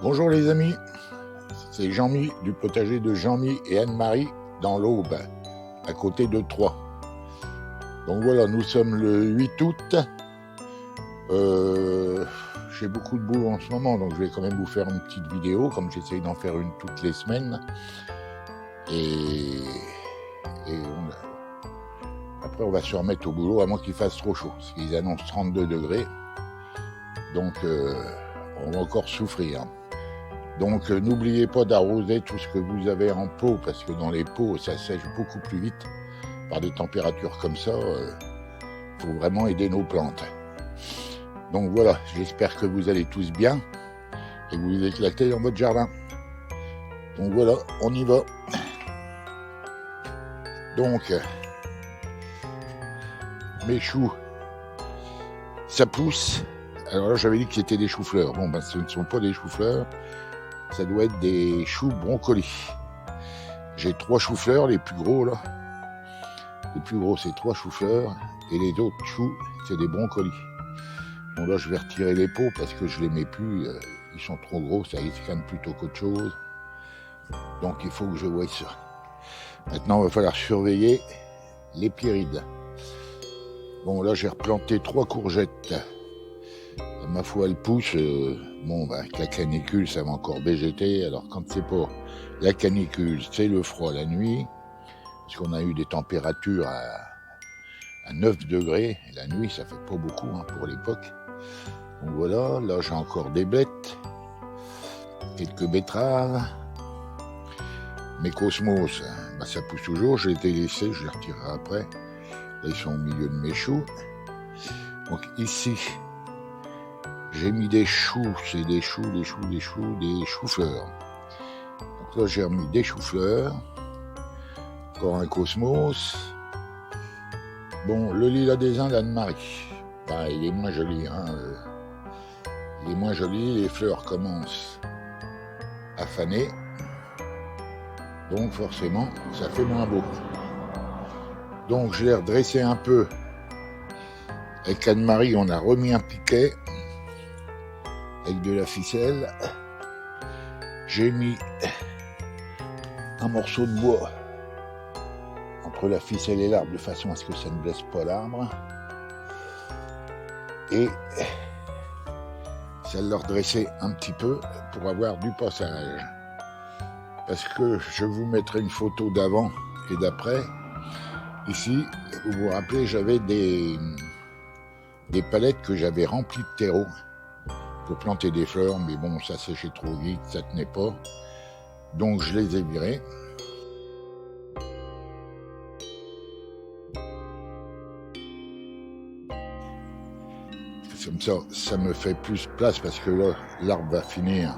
Bonjour les amis, c'est Jean-Mi du potager de Jean-Mi et Anne-Marie dans l'Aube, à côté de Troyes. Donc voilà, nous sommes le 8 août. J'ai beaucoup de boulot en ce moment, donc je vais quand même vous faire une petite vidéo, comme j'essaye d'en faire une toutes les semaines. Et après on va se remettre au boulot, à moins qu'il fasse trop chaud, parce qu'ils annoncent 32 degrés. Donc on va encore souffrir. Donc n'oubliez pas d'arroser tout ce que vous avez en pot, parce que dans les pots, ça sèche beaucoup plus vite. Par des températures comme ça, faut vraiment aider nos plantes. Donc voilà, j'espère que vous allez tous bien et que vous vous éclatez dans votre jardin. Donc voilà, on y va. Donc, mes choux, ça pousse. Alors là, j'avais dit que c'était des choux-fleurs. Bon, ben, ce ne sont pas des choux-fleurs. Ça doit être des choux brocolis. J'ai 3 choux-fleurs, les plus gros là. Les plus gros, c'est 3 choux-fleurs. Et les autres choux, c'est des brocolis. Bon, là, je vais retirer les pots parce que je les mets plus. Ils sont trop gros, ça escame plutôt qu'autre chose. Donc, il faut que je voie ça. Maintenant, il va falloir surveiller les pyrides. Bon, là, j'ai replanté 3 courgettes. Ma foi, elles poussent. Avec la canicule, ça va encore végéter. Alors, quand c'est pas la canicule, c'est le froid la nuit. Parce qu'on a eu des températures à 9 degrés. Et la nuit, ça fait pas beaucoup pour l'époque. Donc voilà, là, j'ai encore des bêtes. Quelques betteraves. Mes cosmos, ça pousse toujours. Je les ai laissés, je les retirerai après. Là, ils sont au milieu de mes choux. Donc ici, j'ai mis des choux, c'est des choux-fleurs. Donc là, j'ai remis des choux-fleurs. Encore un cosmos. Bon, le lilas des Indes d'Anne-Marie. Il est moins joli. Il est moins joli, les fleurs commencent à faner. Donc forcément, ça fait moins beau. Donc je l'ai redressé un peu. Avec Anne-Marie, on a remis un piquet avec de la ficelle. J'ai mis un morceau de bois entre la ficelle et l'arbre de façon à ce que ça ne blesse pas l'arbre. Et ça l'a redressé un petit peu pour avoir du passage. Parce que je vous mettrai une photo d'avant et d'après. Ici, vous vous rappelez, j'avais des palettes que j'avais remplies de terreau pour planter des fleurs, mais bon, ça séchait trop vite, ça tenait pas. Donc je les ai virées. Comme ça me fait plus de place parce que là, l'arbre va finir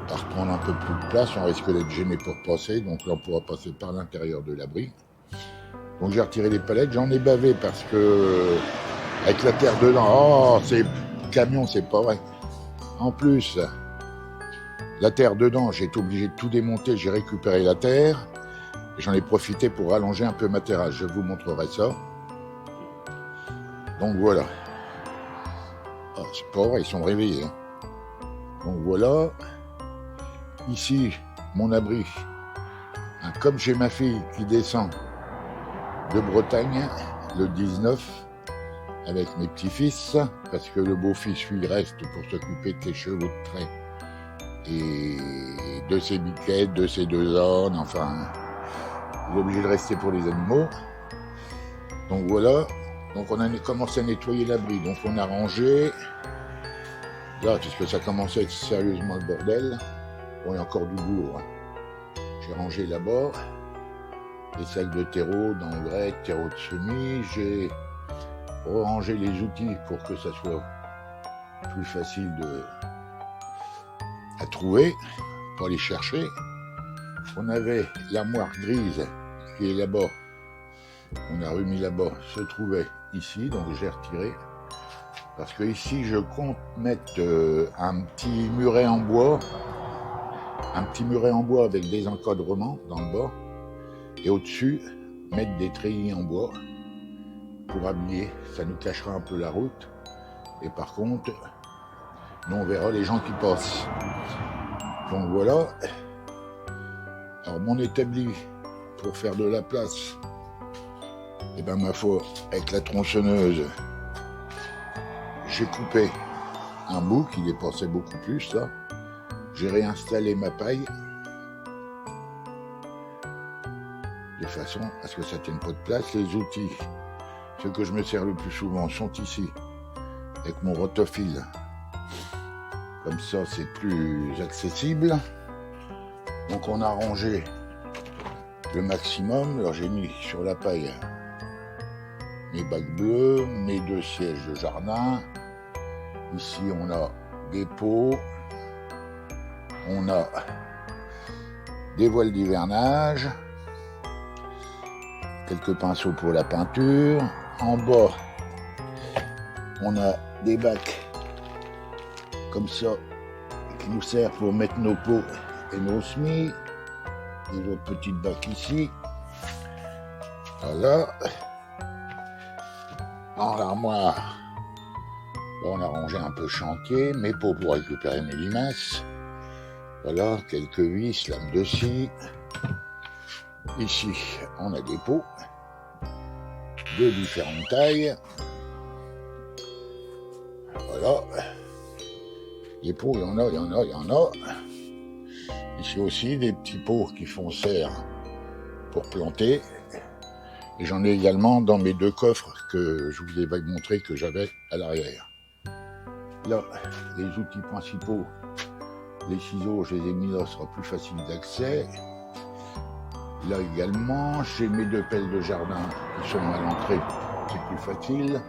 par prendre un peu plus de place. On risque d'être gêné pour passer, donc là, on pourra passer par l'intérieur de l'abri. Donc j'ai retiré les palettes, j'en ai bavé parce que avec la terre dedans, c'est camion, c'est pas vrai. En plus, la terre dedans, j'ai été obligé de tout démonter, j'ai récupéré la terre. Et j'en ai profité pour rallonger un peu ma terrasse, je vous montrerai ça. Donc voilà. C'est pas vrai, ils sont réveillés. Donc voilà. Ici, mon abri. Comme j'ai ma fille qui descend de Bretagne le 19 avec mes petits-fils, parce que le beau-fils, lui, reste pour s'occuper de ses chevaux de trait et de ses biquettes, de ses 2 ânes, enfin, il est obligé de rester pour les animaux. Donc voilà. Donc on a commencé à nettoyer l'abri, donc on a rangé. Là, puisque ça commençait à être sérieusement le bordel. Bon, il y a encore du boulot. J'ai rangé là-bas les sacs de terreau, d'engrais, de terreau de semis. J'ai rangé les outils pour que ça soit plus facile à trouver, pour aller chercher. On avait l'armoire grise qui est là-bas. On a remis là-bas, se trouvait ici, donc j'ai retiré. Parce que ici, je compte mettre un petit muret en bois. Un petit muret en bois avec des encadrements dans le bas. Et au-dessus, mettre des treillis en bois pour habiller. Ça nous cachera un peu la route. Et par contre, Nous, on verra les gens qui passent. Donc voilà. Alors mon établi, pour faire de la place, et ben ma foi, avec la tronçonneuse, j'ai coupé un bout qui dépensait beaucoup plus là. J'ai réinstallé ma paille de façon à ce que ça tienne pas de place. Les outils, ceux que je me sers le plus souvent, sont ici avec mon rotofil. Comme ça, c'est plus accessible. Donc on a rangé le maximum. Alors j'ai mis sur la paille mes bacs bleus, mes 2 sièges de jardin. Ici on a des pots, on a des voiles d'hivernage, quelques pinceaux pour la peinture. En bas on a des bacs comme ça qui nous servent pour mettre nos pots et nos semis. Des autres petites bacs ici. Voilà. Dans l'armoire, on a rangé un peu chantier, mes pots pour récupérer mes limaces. Voilà, quelques vis, lames de scie. Ici, on a des pots de différentes tailles. Voilà. Les pots, il y en a. Ici aussi, des petits pots qui font serre pour planter. Et j'en ai également dans mes 2 coffres que je vous ai montré que j'avais à l'arrière. Là, les outils principaux, les ciseaux, je les ai mis là, ce sera plus facile d'accès. Là également, j'ai mes 2 pelles de jardin qui sont à l'entrée, c'est plus facile.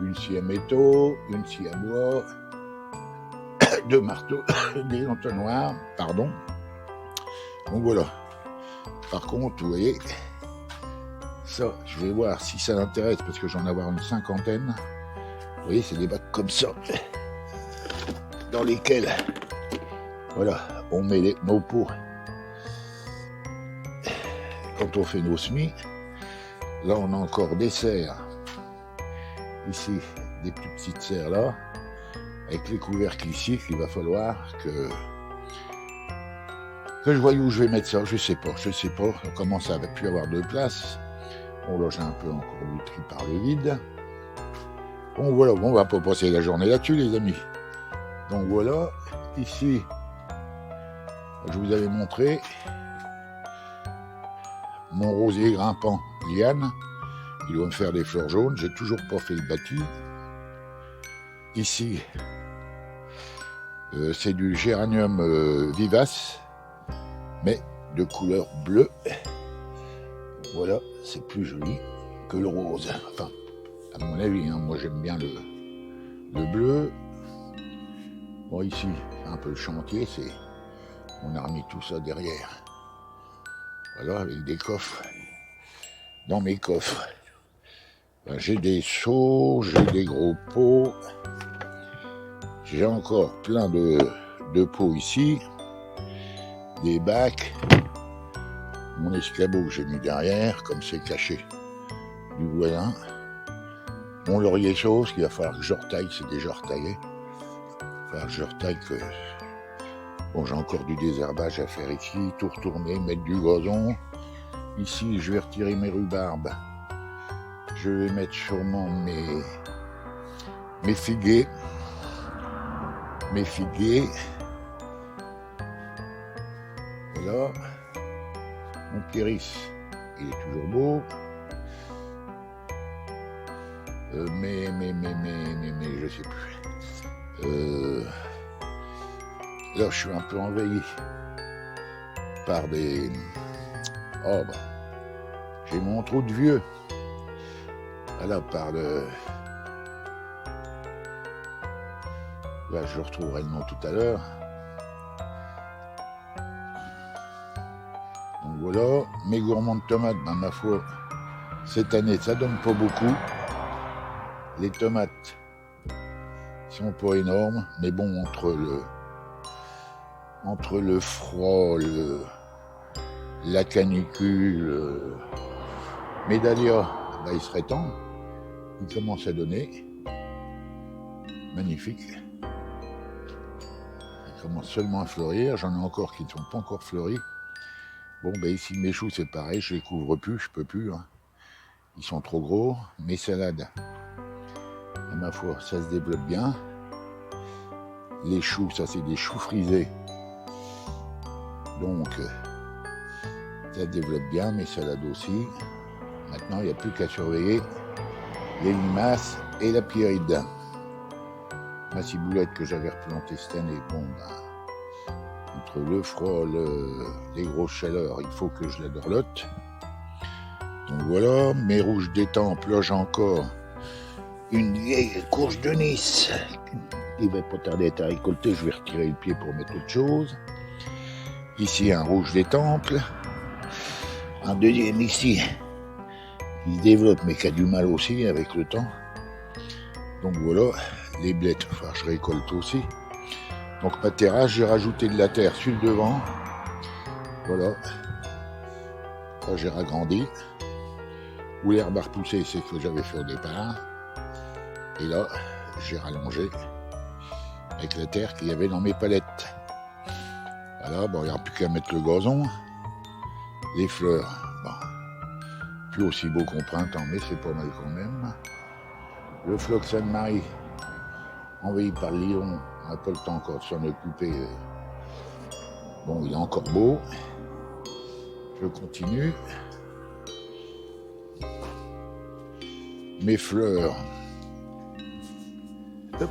Une scie à métaux, une scie à bois, 2 marteaux, des entonnoirs, pardon. Donc voilà. Par contre, vous voyez, ça, je vais voir si ça l'intéresse parce que j'en ai avoir une 50aine. Vous voyez, c'est des bacs comme ça, dans lesquels, voilà, on met nos pots quand on fait nos semis. Là, on a encore des serres. Ici, des plus petites serres là, avec les couvercles ici, qu'il va falloir que je voie où je vais mettre ça. Je sais pas. On commence à plus avoir de place. Bon, là, j'ai un peu encore du tri par le vide. Bon, voilà, on va pas passer la journée là-dessus, les amis. Donc voilà, ici, je vous avais montré mon rosier grimpant liane. Il doit me faire des fleurs jaunes. J'ai toujours pas fait le bâti. Ici, c'est du géranium vivace, mais de couleur bleue. Voilà, c'est plus joli que le rose. Enfin, à mon avis, hein, moi j'aime bien le bleu. Bon, ici, c'est un peu le chantier, on a remis tout ça derrière. Voilà, avec des coffres. Dans mes coffres, ben, j'ai des seaux, j'ai des gros pots. J'ai encore plein de pots ici. Des bacs. Mon escabeau que j'ai mis derrière, comme c'est caché du voisin. Mon laurier sauce qu'il va falloir que je retaille, c'est déjà retaillé. Il va falloir que je retaille que... Bon, j'ai encore du désherbage à faire ici, tout retourner, mettre du gazon. Ici, je vais retirer mes rhubarbes. Je vais mettre sûrement mes figuiers. Voilà. Mon kéris, il est toujours beau. Mais, je sais plus. Là, je suis un peu envahi par des... Oh, bah. J'ai mon trou de vieux. Voilà, par le... Là, je retrouverai le nom tout à l'heure. Donc voilà, mes gourmands de tomates, ben, ma foi, cette année, ça donne pas beaucoup. Les tomates sont pas énormes, mais bon, entre le froid, la canicule, mes dahlias, ben, il serait temps. Il commence à donner. Magnifique. commencent seulement à fleurir. J'en ai encore qui ne sont pas encore fleuris. Bon, ben ici, mes choux, c'est pareil, je les couvre plus, je peux plus. Hein. Ils sont trop gros. Mes salades, à ma foi, ça se développe bien. Les choux, ça c'est des choux frisés. Donc, ça se développe bien, mes salades aussi. Maintenant, il n'y a plus qu'à surveiller les limaces et la pyride. Ma ciboulette que j'avais replantée cette année, bon, ben, entre le froid, les grosses chaleurs, il faut que je la dorlote. Donc voilà, mes rouges des tempes, là j'ai encore une vieille courge de Nice. Il va pas tarder à être récolté, je vais retirer le pied pour mettre autre chose. Ici un rouge des temples. Un deuxième ici, qui se développe mais qui a du mal aussi avec le temps. Donc voilà, les blettes, enfin je récolte aussi. Donc ma terrasse, j'ai rajouté de la terre sur le devant. Voilà. Là j'ai ragrandi. Où l'herbe a repoussé, c'est ce que j'avais fait au départ. Et là, j'ai rallongé avec la terre qu'il y avait dans mes palettes. Voilà, bon, il n'y aura plus qu'à mettre le gazon. Les fleurs, bon, plus aussi beau qu'au printemps, mais c'est pas mal quand même. Le floc Sainte-Marie, envahi par le lion, on n'a pas le temps encore de s'en occuper. Bon, il est encore beau. Je continue. Mes fleurs. Hop.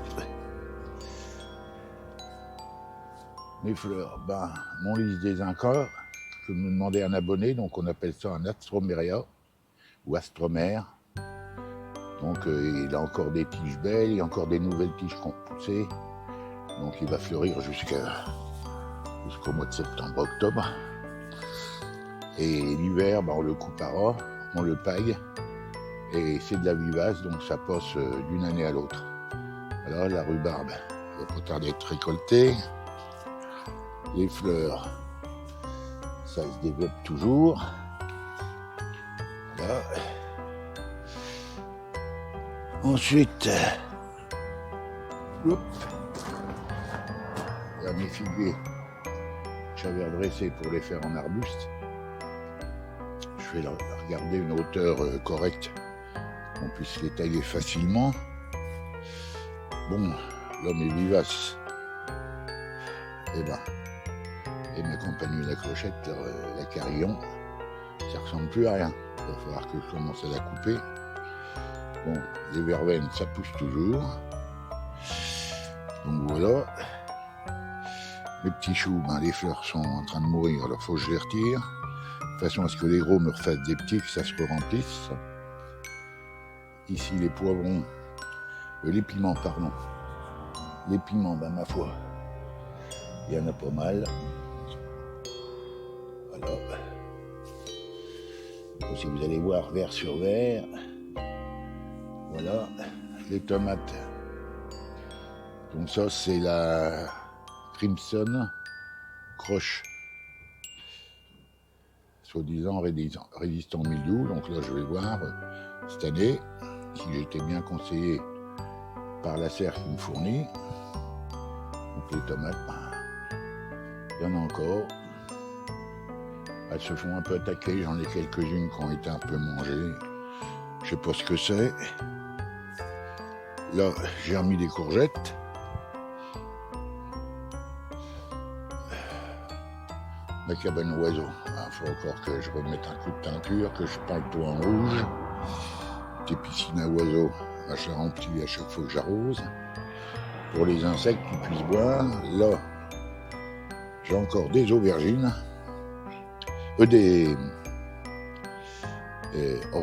Mes fleurs, ben, mon lys des Incas, que me demandait un abonné, donc on appelle ça un astroméria ou astromère. Donc il a encore des tiges belles, il y a encore des nouvelles tiges qui ont poussé. Donc il va fleurir jusqu'au mois de septembre-octobre. Et l'hiver, ben, on le coupera, on le paille. Et c'est de la vivace, donc ça passe d'une année à l'autre. Alors la rhubarbe va pas tarder à être récoltée. Les fleurs, ça se développe toujours. Voilà. Ensuite, là, mes figuiers, j'avais redressé pour les faire en arbuste. Je vais regarder une hauteur correcte, qu'on puisse les tailler facilement. Bon, l'homme est vivace. Eh ben, et ma compagnie la clochette, la carillon, ça ressemble plus à rien. Il va falloir que je commence à la couper. Bon, les verveines, ça pousse toujours. Donc voilà. Les petits choux, ben, les fleurs sont en train de mourir, alors il faut que je les retire. De façon à ce que les gros me refassent des petits, que ça se remplisse. Ici, les poivrons, les piments, pardon. Les piments, ben, ma foi, il y en a pas mal. Voilà. Si vous allez voir vert sur vert, voilà, les tomates. Donc ça, c'est la Crimson Croche, soi-disant résistant au mildiou. Donc là, je vais voir cette année si j'ai été bien conseillé par la serre qui me fournit. Donc les tomates, il y en a encore. Elles se font un peu attaquer, j'en ai quelques-unes qui ont été un peu mangées. Je sais pas ce que c'est. Là, j'ai remis des courgettes. Ma cabane oiseau. Il faut encore que je remette un coup de teinture, que je peins le toit en rouge. Des piscines à oiseaux, je remplis à chaque fois que j'arrose. Pour les insectes qui puissent boire. Là, j'ai encore des aubergines. Oh,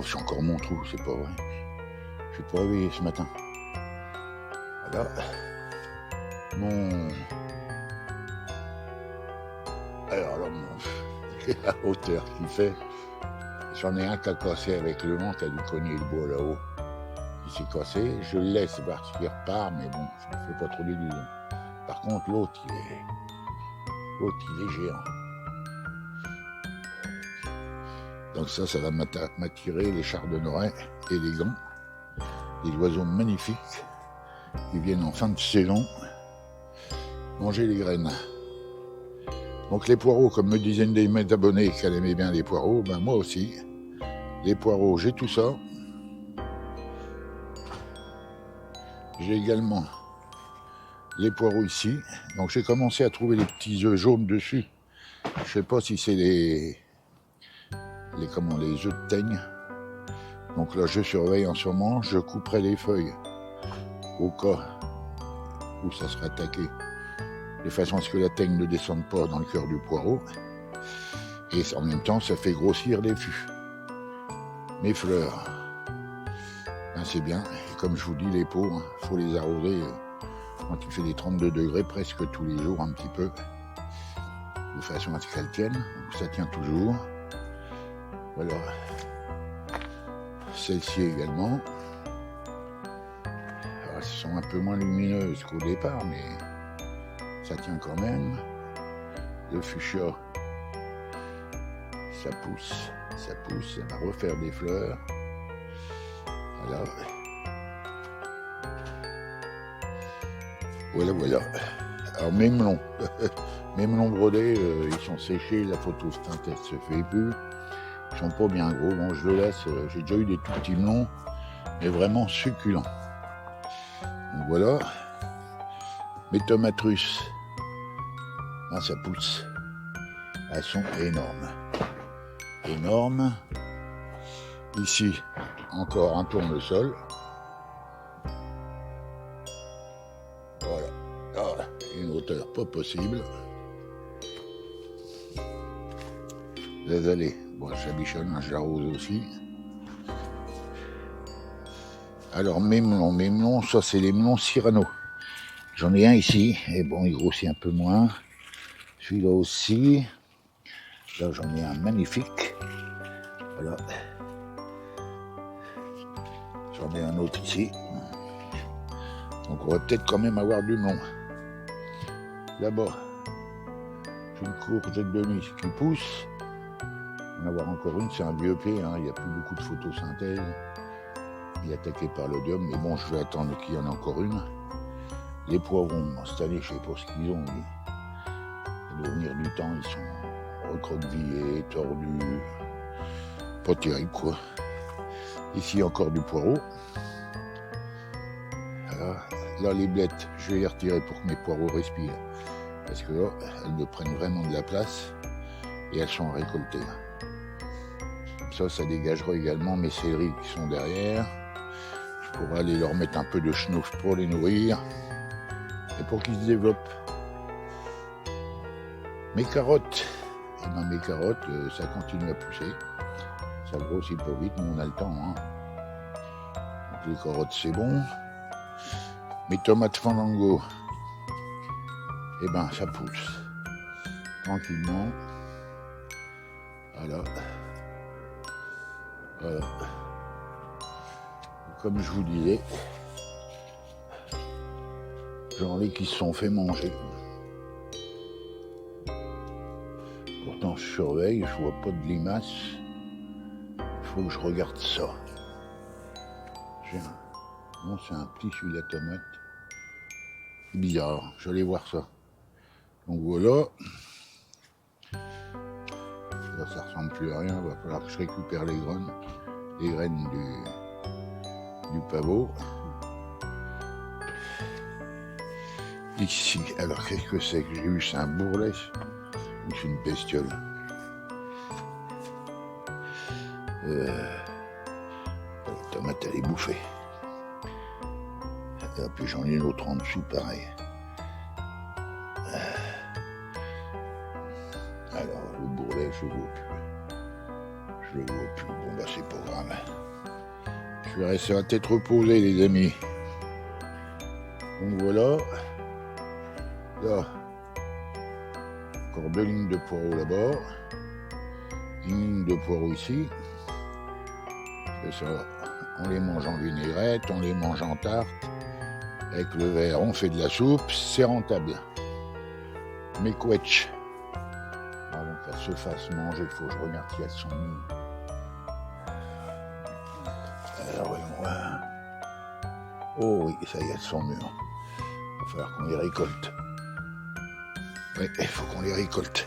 j'ai encore mon trou, c'est pas vrai. Je suis pas réveillé ce matin. Voilà. Alors là, la hauteur qu'il fait. J'en ai un qui a cassé avec le vent, qui a dû cogner le bois là-haut. Il s'est cassé. Je le laisse voir qu'il repart, mais bon, je ne fais pas trop d'illusions. Par contre, l'autre, il est géant. Donc ça va m'attirer les chardonnerets et les gants. Des oiseaux magnifiques qui viennent en fin de saison. manger les graines. Donc les poireaux, comme me disaient une de mes abonnés qu'elle aimait bien les poireaux, ben moi aussi. Les poireaux, j'ai tout ça. J'ai également les poireaux ici. Donc j'ai commencé à trouver les petits œufs jaunes dessus. Je sais pas si c'est les œufs de teigne. Donc là je surveille en ce moment, je couperai les feuilles au cas où ça sera attaqué, de façon à ce que la teigne ne descende pas dans le cœur du poireau. Et en même temps ça fait grossir les fûts. Mes fleurs, ben c'est bien. Et comme je vous dis, les pots, faut les arroser quand il fait des 32 degrés presque tous les jours un petit peu, de façon à ce qu'elles tiennent. Donc ça tient toujours. Voilà. Celles-ci également. Alors, elles sont un peu moins lumineuses qu'au départ, mais ça tient quand même. Le fuchsia, ça pousse, ça va refaire des fleurs. Voilà. Voilà. Alors mes melons, brodés, ils sont séchés, la photosynthèse se fait plus. Ils sont pas bien gros, bon je le laisse, j'ai déjà eu des tout petits melons, mais vraiment succulents. Donc voilà. Mes tomates russes, ben, ça pousse. Elles sont énormes. Ici, encore un tournesol. Voilà. Ah, une hauteur pas possible. Les allées. Bon, j'abichonne, j'arrose aussi. Alors, mes melons, ça c'est les melons Cyrano. J'en ai un ici, et bon, il grossit un peu moins. Celui-là aussi. Là, j'en ai un magnifique. Voilà. J'en ai un autre ici. Donc, on va peut-être quand même avoir du melon. Là-bas, j'ai une courgette de nuit qui pousse. On va en avoir encore une, c'est un vieux pied, il n'y a plus beaucoup de photosynthèse. Il est attaqué par l'odium, mais bon, je vais attendre qu'il y en ait encore une. Les poivrons, cette année, je ne sais pas ce qu'ils ont. Au devenir du temps, ils sont recroquevillés, tordus. Pas terrible, quoi. Ici, encore du poireau. Voilà. Là, les blettes, je vais les retirer pour que mes poireaux respirent. Parce que là, elles me prennent vraiment de la place et elles sont récoltées. Ça dégagera également mes céleris qui sont derrière. Je pourrais aller leur mettre un peu de schnouf pour les nourrir et pour qu'ils se développent. Mes carottes, ça continue à pousser. Ça grossit pas vite, mais on a le temps. Donc les carottes, c'est bon. Mes tomates fandango, ça pousse tranquillement. Voilà. Comme je vous disais, j'en ai qui se sont fait manger. Pourtant je surveille, je vois pas de limaces. Il faut que je regarde ça. Non, c'est un petit celui-là tomate. C'est bizarre, je vais aller voir ça. Donc voilà. Là, ça ressemble plus à rien, il va falloir que je récupère les graines du pavot. Ici, alors qu'est-ce que c'est que j'ai eu? C'est un bourrelet ou c'est une bestiole? La tomate, elle est bouffée. Et puis j'en ai une autre en dessous, pareil. Alors, le bourrelet, je le vois plus. Bon, c'est pas grave. Je vais rester à tête reposée, les amis. Donc voilà. Là, encore 2 lignes de poireaux là-bas. Une ligne de poireaux ici. C'est ça. On les mange en vinaigrette, on les mange en tarte. Avec le verre, on fait de la soupe, c'est rentable. Mes quetchs. Avant qu'elles se fassent manger, il faut que je regarde si elles sont mûres. Alors voyons voir. Oh oui, ça y est, elles sont mûres. Il va falloir qu'on les récolte. Oui, il faut qu'on les récolte.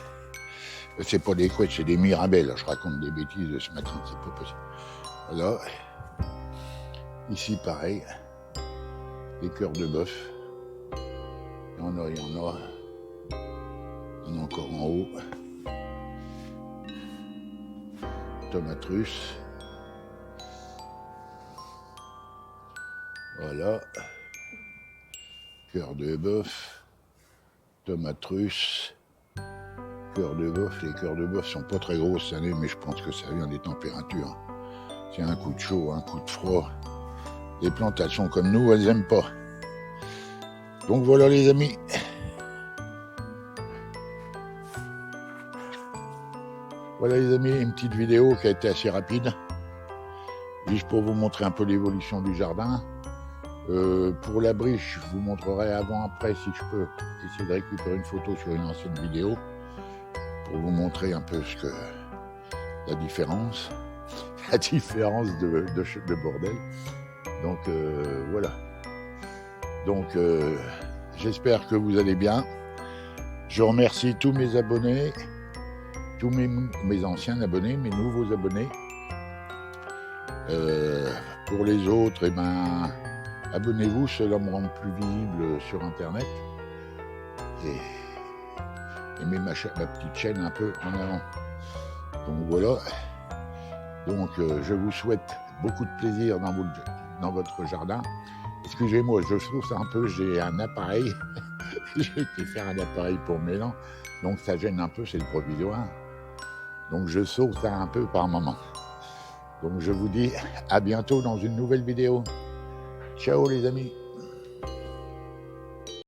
C'est pas des couettes, c'est des mirabelles. Je raconte des bêtises ce matin, c'est pas possible. Voilà. Ici, pareil. Des cœurs de bœuf. Il y en a, il y en a. Il y en a encore en haut. Tomates russes. Voilà. Cœur de bœuf. Tomates russes. Cœur de bœuf. Les cœurs de bœuf sont pas très gros cette année, mais je pense que ça vient des températures. C'est un coup de chaud, un coup de froid. Les plantes, elles sont comme nous, elles aiment pas. Donc voilà les amis. Voilà les amis, une petite vidéo qui a été assez rapide. Juste pour vous montrer un peu l'évolution du jardin. Pour la briche, je vous montrerai avant-après si je peux essayer de récupérer une photo sur une ancienne vidéo. Pour vous montrer un peu la différence. La différence de bordel. Donc voilà. Donc j'espère que vous allez bien. Je remercie tous mes abonnés, tous mes anciens abonnés, mes nouveaux abonnés. Pour les autres, eh ben, abonnez-vous, cela me rend plus visible sur internet. Et mets ma petite chaîne un peu en avant. Donc voilà. Donc je vous souhaite beaucoup de plaisir dans votre jardin. Excusez-moi, je trouve ça un peu, j'ai un appareil. J'ai été faire un appareil pour mes dents. Donc ça gêne un peu, c'est le provisoire. Donc je sauve ça un peu par moment. Donc je vous dis à bientôt dans une nouvelle vidéo. Ciao les amis.